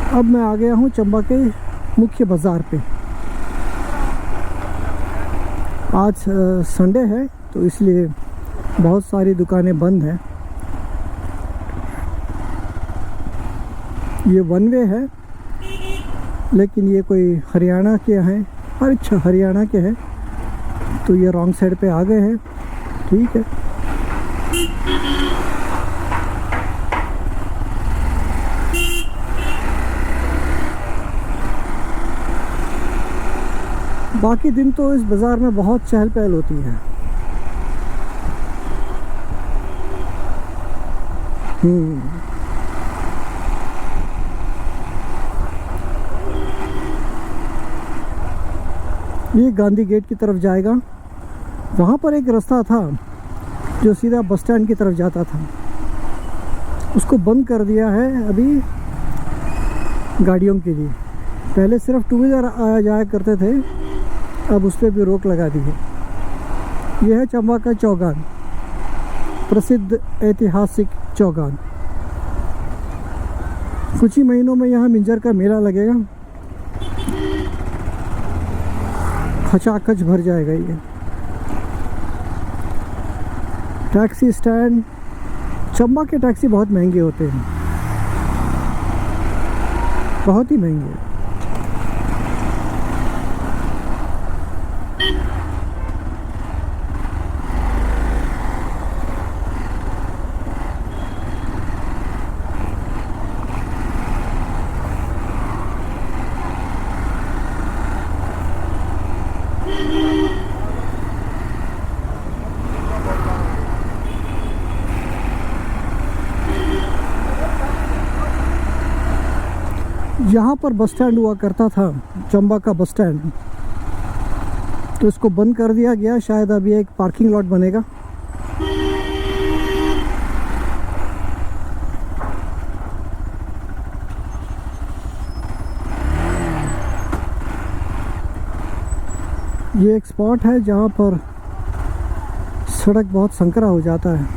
अब मैं आ गया हूँ चंबा के मुख्य बाज़ार पे। आज संडे है तो इसलिए बहुत सारी दुकानें बंद हैं। ये वन वे है, लेकिन ये कोई हरियाणा के हैं। अच्छा, हरियाणा के हैं तो ये रॉन्ग साइड पे आ गए हैं। ठीक है, बाकी दिन तो इस बाज़ार में बहुत चहल पहल होती है। ये गांधी गेट की तरफ जाएगा। वहाँ पर एक रास्ता था जो सीधा बस स्टैंड की तरफ जाता था, उसको बंद कर दिया है अभी गाड़ियों के लिए। पहले सिर्फ टू व्हीलर आया जाया करते थे, अब उस पर भी रोक लगा दी है। यह है चंबा का चौगान, प्रसिद्ध ऐतिहासिक चौगान। कुछ ही महीनों में यहाँ मिंजर का मेला लगेगा, खचाखच भर जाएगा ये। टैक्सी स्टैंड, चंबा के टैक्सी बहुत महंगे होते हैं, बहुत ही महंगे। यहाँ पर बस स्टैंड हुआ करता था, चंबा का बस स्टैंड, तो इसको बंद कर दिया गया। शायद अभी एक पार्किंग लॉट बनेगा। ये एक स्पॉट है जहाँ पर सड़क बहुत संकरा हो जाता है।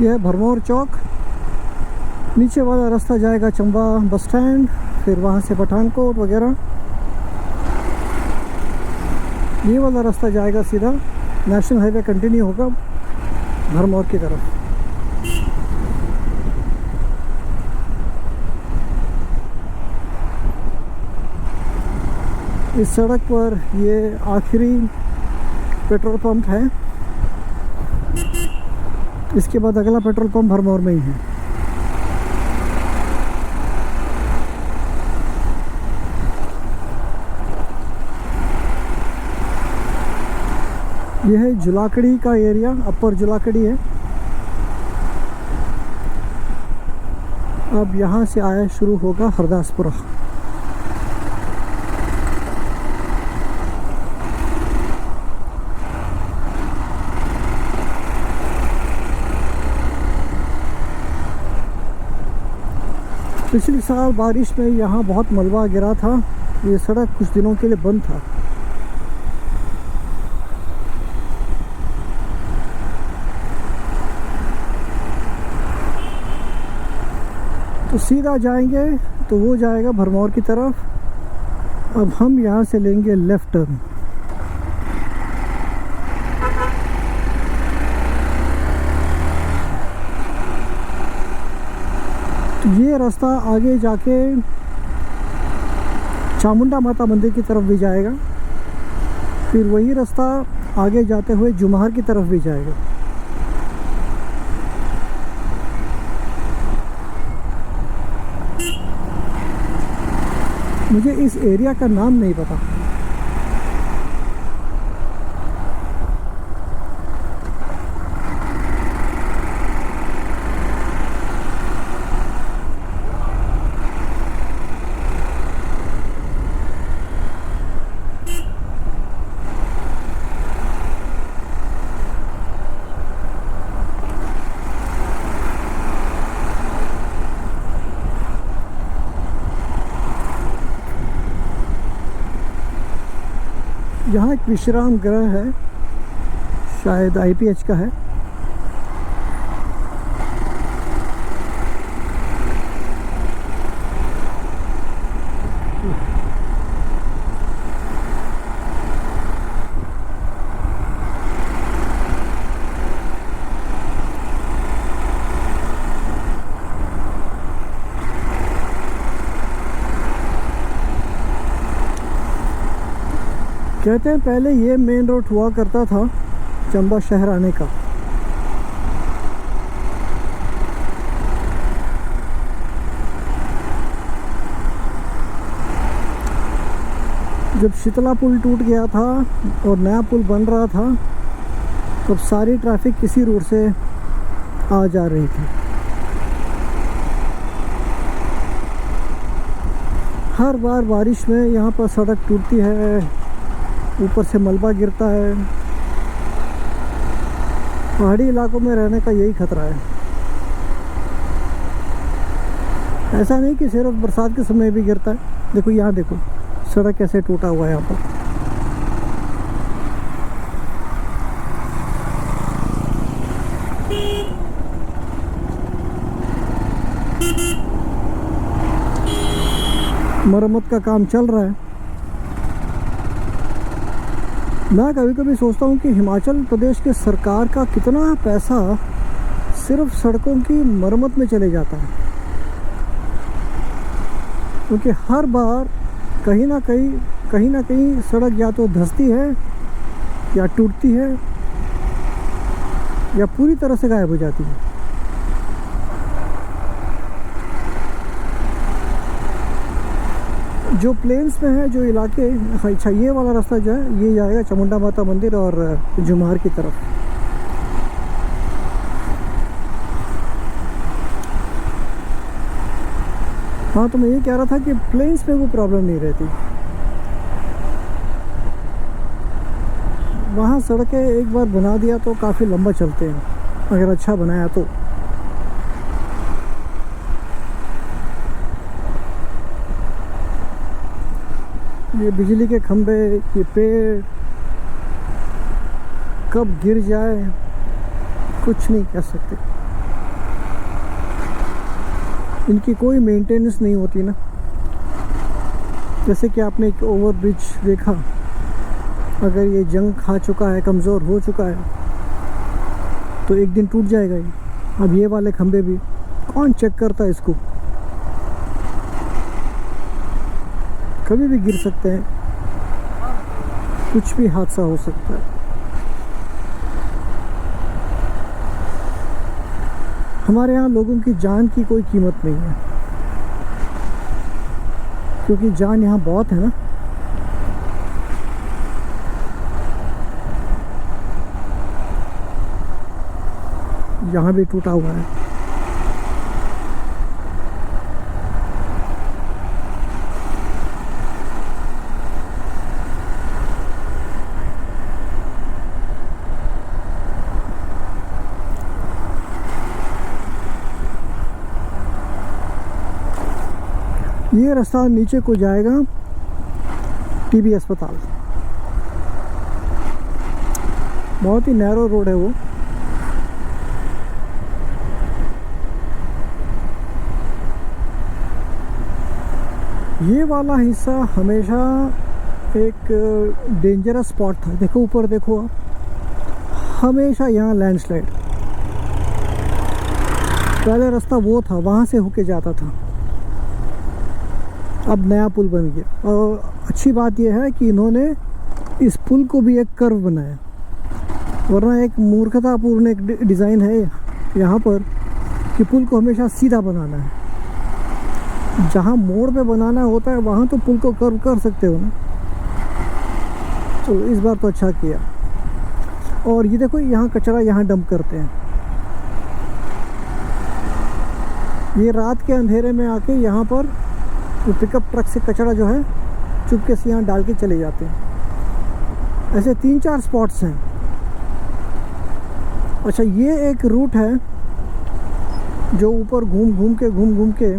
यह है भरमौर चौक। नीचे वाला रास्ता जाएगा चंबा बस स्टैंड, फिर वहाँ से पठानकोट वगैरह। ये वाला रास्ता जाएगा सीधा नेशनल हाईवे, कंटिन्यू होगा भरमौर की तरफ। इस सड़क पर ये आखिरी पेट्रोल पंप है। इसके बाद अगला पेट्रोल पंप भरमौर में ही है। यह है जुलाकड़ी का एरिया, अपर जुलाकड़ी है। अब यहाँ से आया शुरू होगा हरदासपुरा। पिछले साल बारिश में यहाँ बहुत मलबा गिरा था। ये सड़क कुछ दिनों के लिए बंद था। तो सीधा जाएंगे तो वो जाएगा भरमौर की तरफ। अब हम यहाँ से लेंगे लेफ्ट टर्न। ये रास्ता आगे जाके चामुंडा माता मंदिर की तरफ भी जाएगा, फिर वही रास्ता आगे जाते हुए जुमहर की तरफ भी जाएगा। मुझे इस एरिया का नाम नहीं पता। यहाँ एक विश्राम गृह है, शायद IPH का है। कहते हैं पहले ये मेन रोड हुआ करता था चंबा शहर आने का। जब शीतला पुल टूट गया था और नया पुल बन रहा था, तब सारी ट्रैफिक इसी रोड से आ जा रही थी। हर बार बारिश में यहाँ पर सड़क टूटती है, ऊपर से मलबा गिरता है। पहाड़ी इलाकों में रहने का यही खतरा है। ऐसा नहीं कि सिर्फ बरसात के समय भी गिरता है। देखो यहाँ देखो सड़क कैसे टूटा हुआ है यहाँ पर। मरम्मत का काम चल रहा है। मैं कभी कभी सोचता हूँ कि हिमाचल प्रदेश के सरकार का कितना पैसा सिर्फ सड़कों की मरम्मत में चले जाता है, क्योंकि हर बार कहीं ना कहीं सड़क या तो धंसती है या टूटती है या पूरी तरह से गायब हो जाती है। जो प्लेन्स में है जो इलाके, अच्छा ये वाला रास्ता जो है ये जाएगा चामुंडा माता मंदिर और जुमहर की तरफ। हाँ, तो मैं ये कह रहा था कि प्लेन्स में वो प्रॉब्लम नहीं रहती। वहाँ सड़कें एक बार बना दिया तो काफ़ी लंबा चलते हैं, अगर अच्छा बनाया तो। ये बिजली के खंभे, ये पेड़ कब गिर जाए कुछ नहीं कह सकते। इनकी कोई मेंटेनेंस नहीं होती ना। जैसे कि आपने एक ओवरब्रिज देखा, अगर ये जंग खा चुका है, कमज़ोर हो चुका है, तो एक दिन टूट जाएगा ये। अब ये वाले खंभे भी कौन चेक करता है इसको? कभी भी गिर सकते हैं, कुछ भी हादसा हो सकता है। हमारे यहाँ लोगों की जान की कोई कीमत नहीं है, क्योंकि जान यहाँ बहुत है ना। यहाँ भी टूटा हुआ है। ये रास्ता नीचे को जाएगा TB अस्पताल। बहुत ही नैरो रोड है वो। ये वाला हिस्सा हमेशा एक डेंजरस स्पॉट था। देखो ऊपर देखो आप, हमेशा यहाँ लैंडस्लाइड। पहले रास्ता वो था, वहाँ से होके जाता था, अब नया पुल बन गया। और अच्छी बात यह है कि इन्होंने इस पुल को भी एक कर्व बनाया, वरना एक मूर्खतापूर्ण एक डिज़ाइन है यहाँ पर कि पुल को हमेशा सीधा बनाना है। जहाँ मोड़ पे बनाना होता है वहाँ तो पुल को कर्व कर सकते हो ना। चलो इस बार तो अच्छा किया। और ये देखो, यहाँ कचरा यहाँ डंप करते हैं। ये रात के अंधेरे में आके यहाँ पर पिकअप ट्रक से कचरा जो है चुपके से यहाँ डाल के चले जाते हैं। ऐसे 3-4 स्पॉट्स हैं। अच्छा, ये एक रूट है जो ऊपर घूम घूम के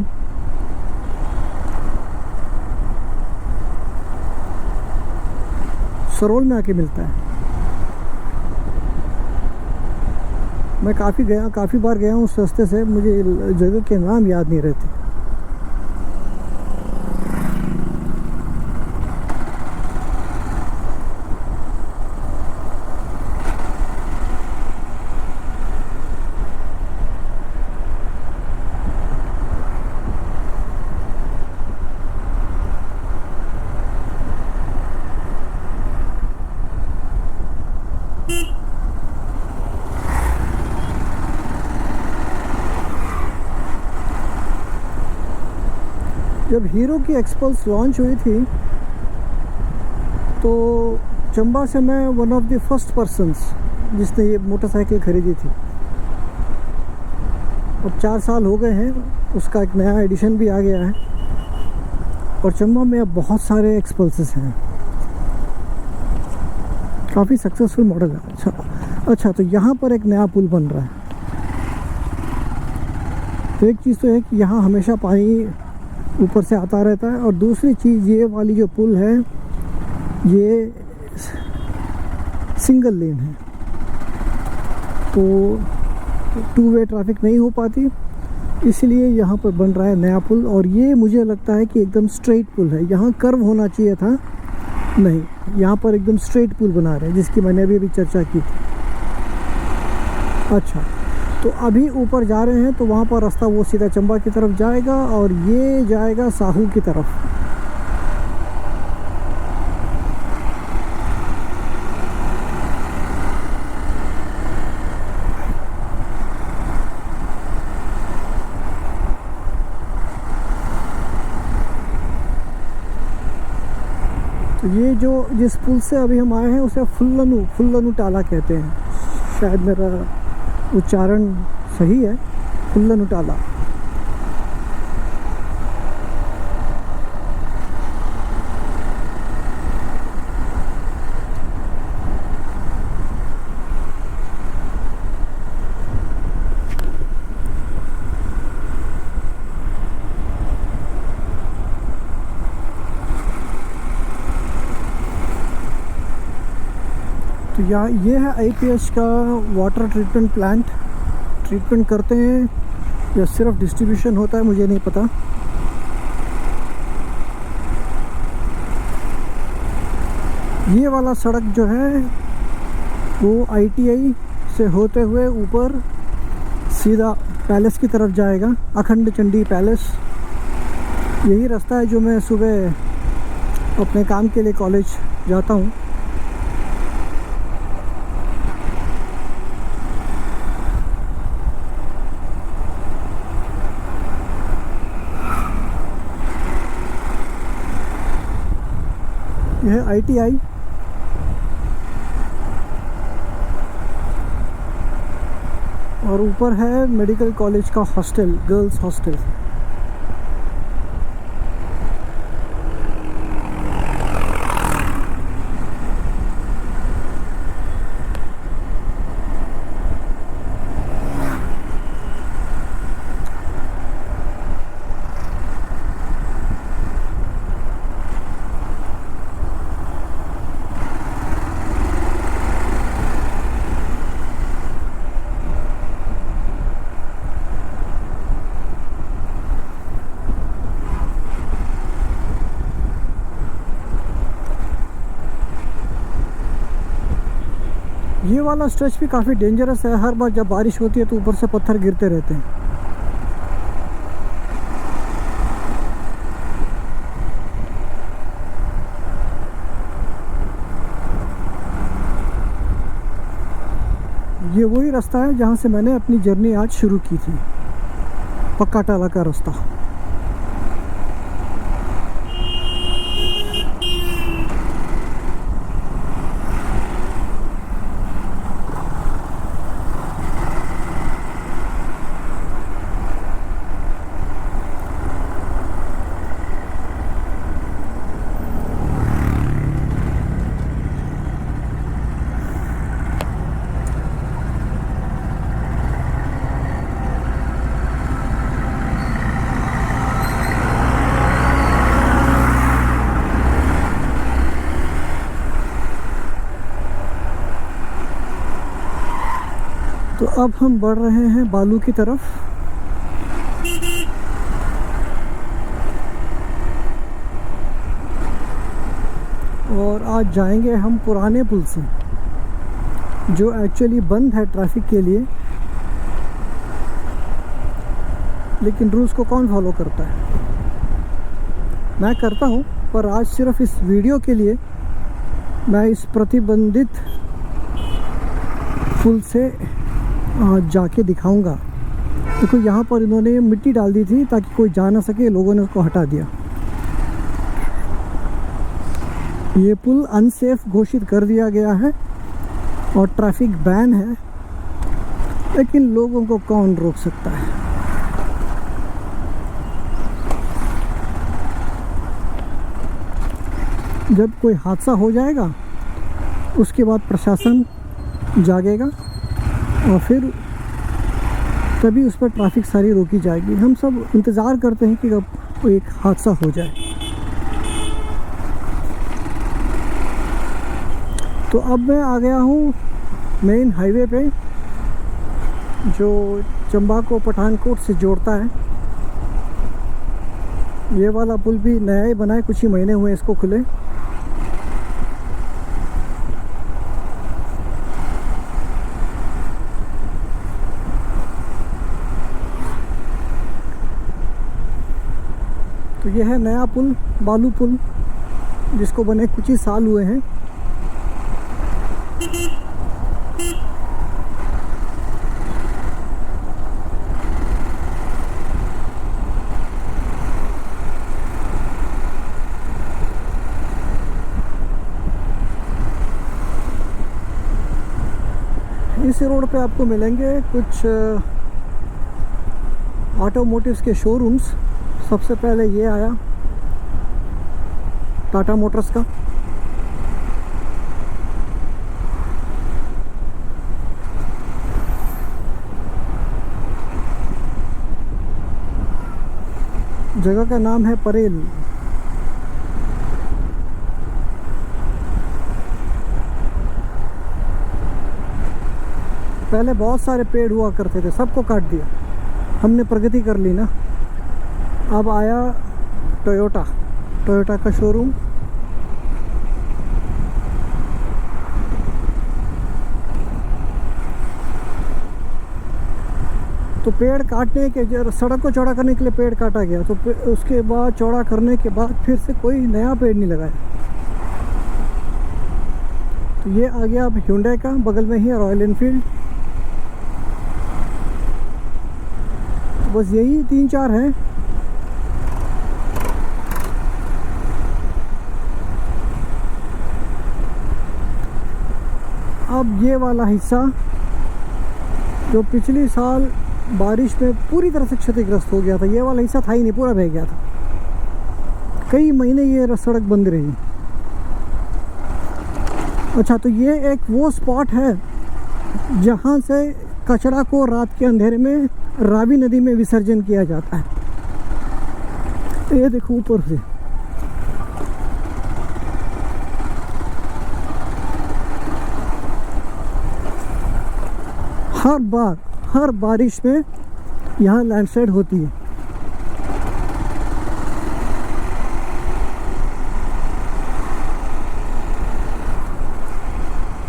सरोल में आके मिलता है। मैं काफ़ी बार गया हूँ उस रास्ते से, मुझे जगह के नाम याद नहीं रहते। जब हीरो की एक्सपल्स लॉन्च हुई थी तो चंबा से मैं one of the first persons जिसने ये मोटरसाइकिल खरीदी थी। अब 4 साल हो गए हैं, उसका एक नया एडिशन भी आ गया है और चंबा में अब बहुत सारे एक्सपल्सेस हैं। काफ़ी सक्सेसफुल मॉडल है। अच्छा, तो यहाँ पर एक नया पुल बन रहा है। तो एक चीज़ तो है कि यहाँ हमेशा पानी ऊपर से आता रहता है, और दूसरी चीज़ ये वाली जो पुल है ये सिंगल लेन है, तो 2 वे ट्रैफिक नहीं हो पाती, इसलिए यहाँ पर बन रहा है नया पुल। और ये मुझे लगता है कि एकदम स्ट्रेट पुल है, यहाँ कर्व होना चाहिए था, नहीं, यहाँ पर एकदम स्ट्रेट पुल बना रहे हैं, जिसकी मैंने अभी चर्चा की थी। अच्छा, तो अभी ऊपर जा रहे हैं तो वहाँ पर रास्ता वो सीधा चंबा की तरफ जाएगा और ये जाएगा साहू की तरफ। तो ये जो जिस पुल से अभी हम आए हैं उसे फुल्लनु टाला कहते हैं, शायद मेरा उच्चारण सही है, फुल्लनु टाला। तो ये है IPH का वाटर ट्रीटमेंट प्लांट। ट्रीटमेंट करते हैं या सिर्फ डिस्ट्रीब्यूशन होता है मुझे नहीं पता। ये वाला सड़क जो है वो ITI से होते हुए ऊपर सीधा पैलेस की तरफ जाएगा, अखंड चंडी पैलेस। यही रास्ता है जो मैं सुबह अपने काम के लिए कॉलेज जाता हूँ। यह है ITI। और ऊपर है मेडिकल कॉलेज का हॉस्टल, गर्ल्स हॉस्टल। ये वाला स्ट्रेच भी काफ़ी डेंजरस है, हर बार जब बारिश होती है तो ऊपर से पत्थर गिरते रहते हैं। ये वही रास्ता है जहाँ से मैंने अपनी जर्नी आज शुरू की थी, पक्का टाला का रास्ता। तो अब हम बढ़ रहे हैं बालू की तरफ। और आज जाएंगे हम पुराने पुल से, जो एक्चुअली बंद है ट्रैफिक के लिए, लेकिन रूल्स को कौन फॉलो करता है? मैं करता हूँ, पर आज सिर्फ इस वीडियो के लिए मैं इस प्रतिबंधित पुल से जाके दिखाऊंगा। देखो यहाँ पर इन्होंने मिट्टी डाल दी थी ताकि कोई जा ना सके, लोगों ने उसको हटा दिया। ये पुल अनसेफ घोषित कर दिया गया है और ट्रैफिक बैन है, लेकिन लोगों को कौन रोक सकता है? जब कोई हादसा हो जाएगा उसके बाद प्रशासन जागेगा और फिर तभी उस पर ट्रैफिक सारी रोकी जाएगी। हम सब इंतज़ार करते हैं कि कब एक हादसा हो जाए। तो अब मैं आ गया हूँ मेन हाईवे पे, जो चंबा को पठानकोट से जोड़ता है। ये वाला पुल भी नया ही बना है, कुछ ही महीने हुए इसको खुले। तो ये है नया पुल, बालू पुल, जिसको बने कुछ ही साल हुए हैं। इस रोड पे आपको मिलेंगे कुछ ऑटोमोटिव्स के शोरूम्स। सबसे पहले ये आया टाटा मोटर्स का। जगह का नाम है परेल। पहले बहुत सारे पेड़ हुआ करते थे, सबको काट दिया। हमने प्रगति कर ली ना। अब आया टोयोटा का शोरूम। तो पेड़ काटने के, सड़क को चौड़ा करने के लिए पेड़ काटा गया, तो उसके बाद चौड़ा करने के बाद फिर से कोई नया पेड़ नहीं लगाया। तो ये आ गया अब ह्यूंडई का, बगल में ही रॉयल एनफील्ड। बस यही 3-4 हैं। अब ये वाला हिस्सा जो पिछले साल बारिश में पूरी तरह से क्षतिग्रस्त हो गया था, ये वाला हिस्सा था ही नहीं, पूरा बह गया था। कई महीने ये सड़क बंद रही। अच्छा, तो ये एक वो स्पॉट है जहाँ से कचरा को रात के अंधेरे में रावी नदी में विसर्जन किया जाता है। ये देखो ऊपर से हर बारिश में यहाँ लैंडस्लाइड होती है।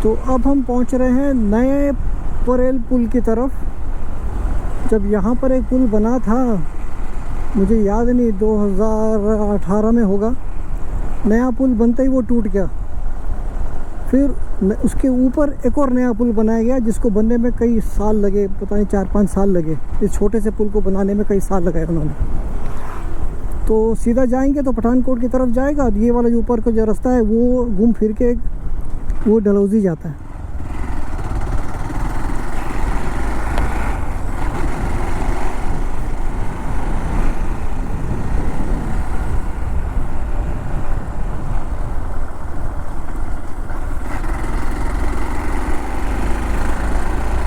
तो अब हम पहुँच रहे हैं नए परेल पुल की तरफ। जब यहाँ पर एक पुल बना था, मुझे याद नहीं, 2018 में होगा। नया पुल बनते ही वो टूट गया, फिर उसके ऊपर एक और नया पुल बनाया गया जिसको बनने में कई साल लगे, पता नहीं 4-5 साल लगे। इस छोटे से पुल को बनाने में कई साल लगाए उन्होंने। तो सीधा जाएंगे तो पठानकोट की तरफ जाएगा। ये वाला जो ऊपर का जो रास्ता है वो घूम फिर के वो डलहौजी जाता है।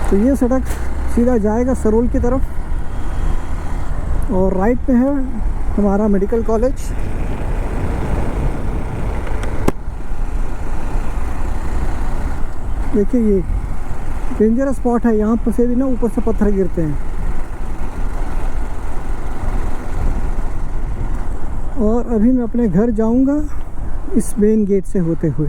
तो ये सड़क सीधा जाएगा सरोल की तरफ, और राइट में है हमारा मेडिकल कॉलेज। देखिए ये डेंजरस स्पॉट है, यहाँ पर से भी ना ऊपर से पत्थर गिरते हैं। और अभी मैं अपने घर जाऊंगा इस मेन गेट से होते हुए।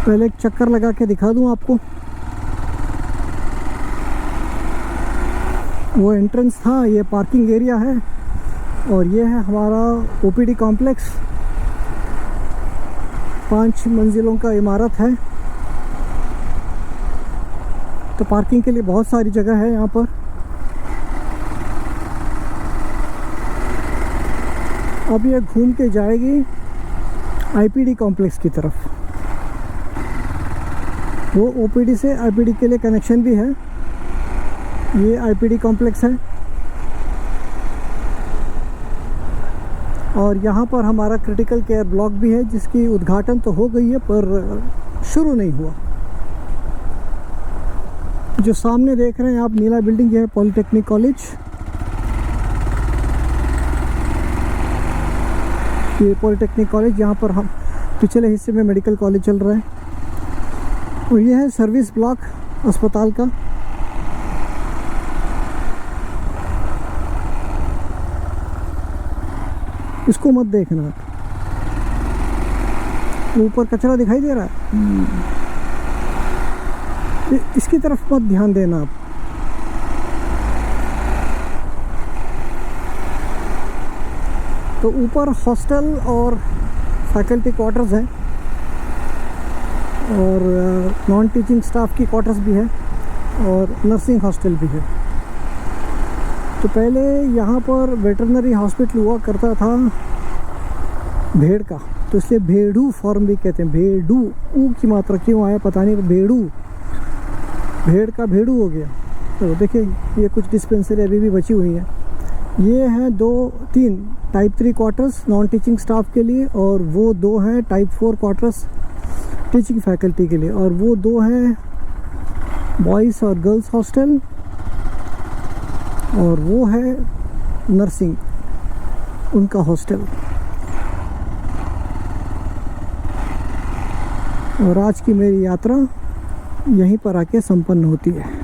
पहले एक चक्कर लगा के दिखा दूं आपको। वो एंट्रेंस था, ये पार्किंग एरिया है, और ये है हमारा ओपीडी कॉम्प्लेक्स। 5 मंजिलों का इमारत है, तो पार्किंग के लिए बहुत सारी जगह है यहाँ पर। अब ये घूम के जाएगी आईपीडी कॉम्प्लेक्स की तरफ। वो ओपीडी से आईपीडी के लिए कनेक्शन भी है। ये आईपीडी कॉम्प्लेक्स है, और यहाँ पर हमारा क्रिटिकल केयर ब्लॉक भी है, जिसकी उद्घाटन तो हो गई है पर शुरू नहीं हुआ। जो सामने देख रहे हैं आप नीला बिल्डिंग, ये है पॉलिटेक्निक कॉलेज। ये पॉलिटेक्निक कॉलेज, यहाँ पर हम पिछले हिस्से में मेडिकल कॉलेज चल रहा है। और ये है सर्विस ब्लॉक अस्पताल का। इसको मत देखना, ऊपर कचरा दिखाई दे रहा है, इसकी तरफ मत ध्यान देना आप। तो ऊपर हॉस्टल और फैकल्टी क्वार्टर्स हैं, और नॉन टीचिंग स्टाफ की क्वार्टर्स भी है, और नर्सिंग हॉस्टल भी है। तो पहले यहाँ पर वेटरनरी हॉस्पिटल हुआ करता था भेड़ का, तो इसलिए भेड़ू फार्म भी कहते हैं। भेड़ू, ऊ की मात्रा क्यों आया पता नहीं, भेड़ू, भेड़ का भेड़ू हो गया। तो देखिए ये कुछ डिस्पेंसरी अभी भी बची हुई है। ये हैं 2-3 type 3 quarters non teaching staff के लिए, और वो 2 हैं टाइप 4 क्वार्टर्स टीचिंग फैकल्टी के लिए, और वो 2 हैं बॉयज़ और गर्ल्स हॉस्टल, और वो है नर्सिंग उनका हॉस्टल। और आज की मेरी यात्रा यहीं पर आके संपन्न होती है।